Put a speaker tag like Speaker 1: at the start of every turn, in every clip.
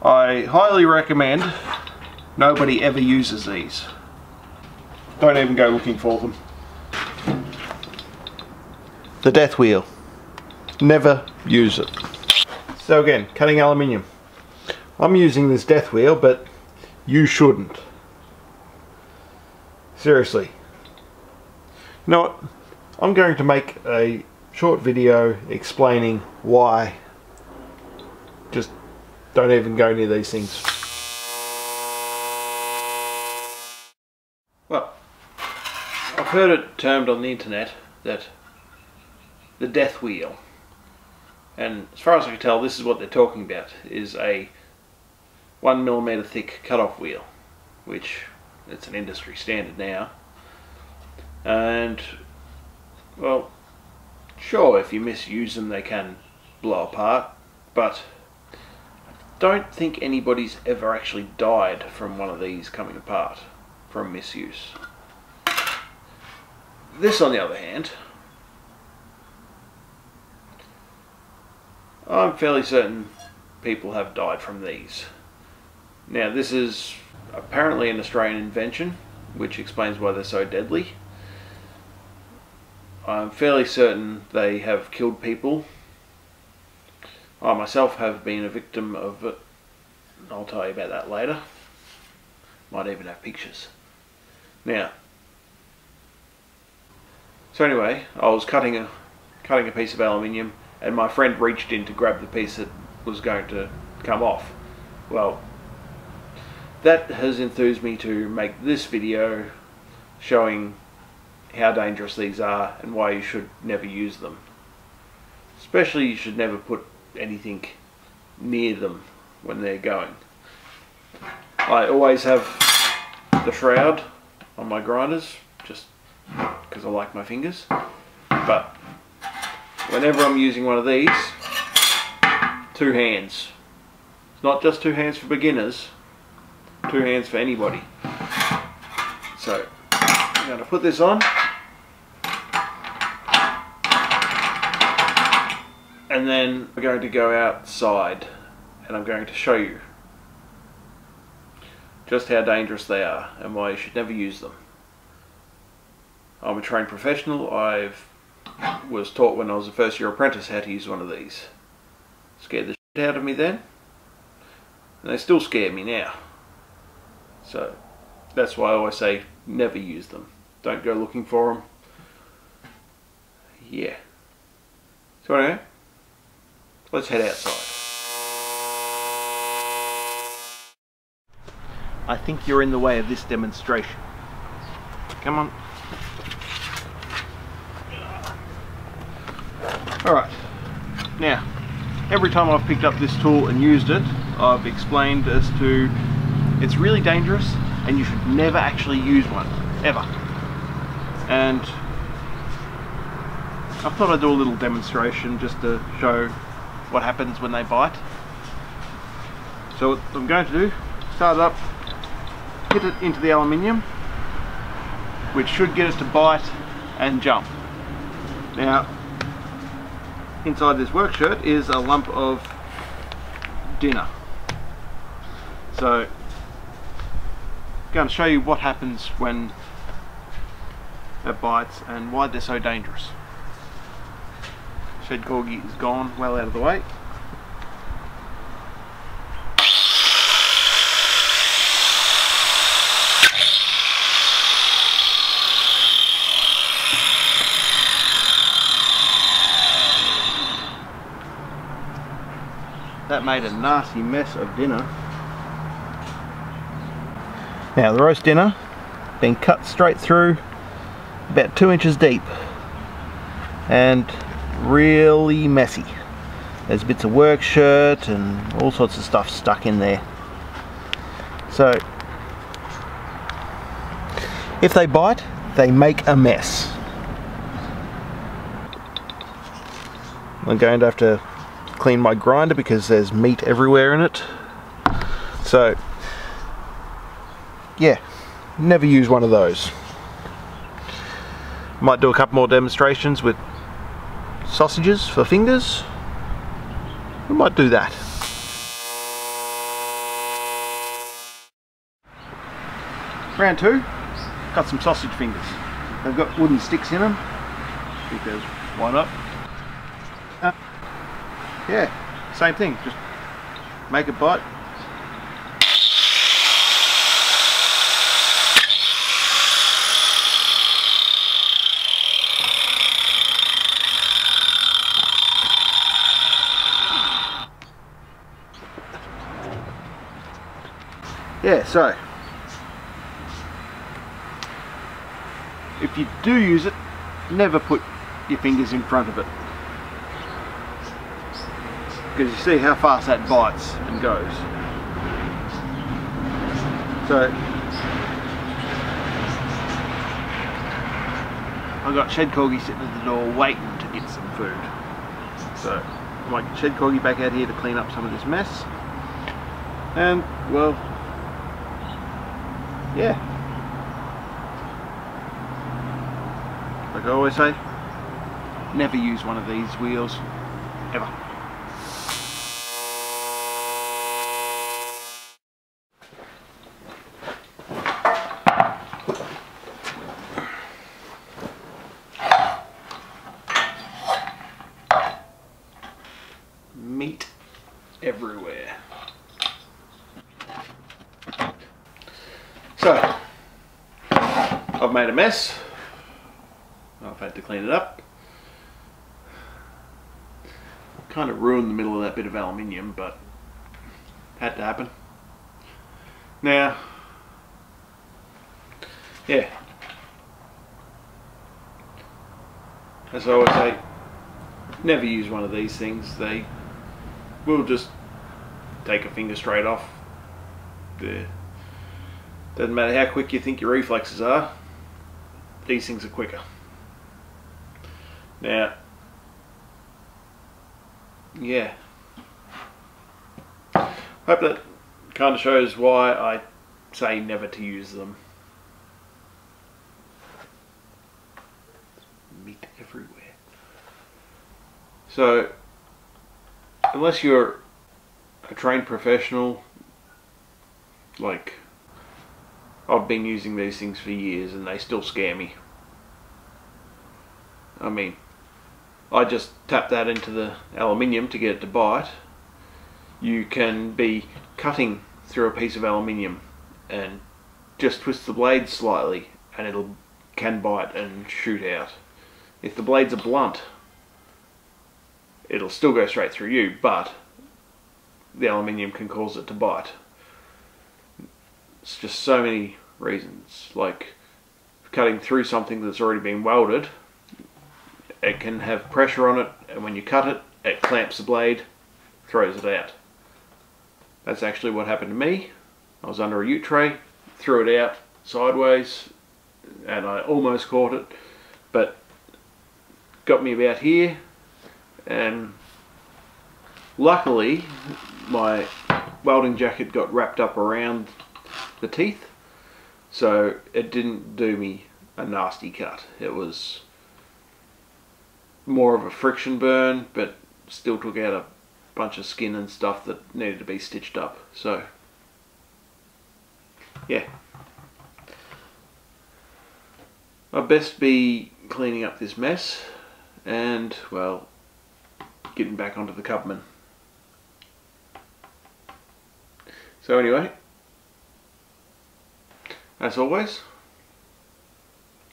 Speaker 1: I highly recommend nobody ever uses these. Don't even go looking for them. The death wheel. Never use it. So again, cutting aluminium. I'm using this death wheel, but you shouldn't. Seriously. You know what? I'm going to make a short video explaining why. Just don't even go near these things. Well, I've heard it termed on the internet that the death wheel, and as far as I can tell, this is what they're talking about, is a 1mm thick cut-off wheel, which it's an industry standard now. And well, sure, if you misuse them they can blow apart, but I don't think anybody's ever actually died from one of these coming apart from misuse. This, on the other hand, I'm fairly certain people have died from these. Now, this is apparently an Australian invention, which explains why they're so deadly. I'm fairly certain they have killed people. I myself have been a victim of it. I'll tell you about that later. Might even have pictures. Now, so anyway, I was cutting a piece of aluminium, and my friend reached in to grab the piece that was going to come off. Well, that has enthused me to make this video showing how dangerous these are and why you should never use them. Especially, you should never put anything near them when they're going. I always have the shroud on my grinders just because I like my fingers, but whenever I'm using one of these, 2 hands. It's not just 2 hands for beginners, 2 hands for anybody. So I'm going to put this on, and then we're going to go outside and I'm going to show you just how dangerous they are and why you should never use them. I'm a trained professional. I was taught when I was a first year apprentice how to use one of these. Scared the shit out of me then, and they still scare me now. So that's why I always say never use them. Don't go looking for them. Yeah. So anyway, let's head outside. I think you're in the way of this demonstration. Come on. Alright, now, every time I've picked up this tool and used it, I've explained as to it's really dangerous and you should never actually use one, ever. And I thought I'd do a little demonstration just to show what happens when they bite. So what I'm going to do, start it up, hit it into the aluminium, which should get it to bite and jump. Now, inside this work shirt is a lump of dinner. So I'm going to show you what happens when it bites and why they're so dangerous. Shed corgi is gone, well out of the way. That made a nasty mess of dinner. Now the roast dinner, been cut straight through, about 2 inches deep, and really messy. There's bits of work shirt and all sorts of stuff stuck in there. So if they bite, they make a mess. I'm going to have to clean my grinder because there's meat everywhere in it. So yeah, never use one of those. Might do a couple more demonstrations with sausages for fingers. We might do that. Round 2, got some sausage fingers. They've got wooden sticks in them, because why not? Yeah, same thing, just make a bite. Yeah, so if you do use it, never put your fingers in front of it, because you see how fast that bites and goes. So I've got Shed Corgi sitting at the door waiting to get some food. So I might get Shed Corgi back out here to clean up some of this mess. And well, yeah, like I always say, never use one of these wheels, ever. Meat everywhere. So, I've made a mess. I've had to clean it up. Kind of ruined the middle of that bit of aluminium, but had to happen. Now, yeah, as I always say, never use one of these things. They will just take a finger straight off. Doesn't matter how quick you think your reflexes are, these things are quicker. Now, yeah, hope that kind of shows why I say never to use them. Meat everywhere. So, unless you're a trained professional, like I've been using these things for years and they still scare me. I mean, I just tap that into the aluminium to get it to bite. You can be cutting through a piece of aluminium and just twist the blade slightly and it'll can bite and shoot out. If the blades are blunt, it'll still go straight through you, but the aluminium can cause it to bite. It's just so many reasons. Like cutting through something that's already been welded, it can have pressure on it, and when you cut it, it clamps the blade, throws it out. That's actually what happened to me. I was under a ute tray, threw it out sideways, and I almost caught it, but got me about here, and luckily my welding jacket got wrapped up around the teeth, so it didn't do me a nasty cut. It was more of a friction burn, but still took out a bunch of skin and stuff that needed to be stitched up. So yeah, I'd best be cleaning up this mess and, well, getting back onto the Cubman. So anyway, as always,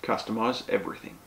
Speaker 1: customize everything.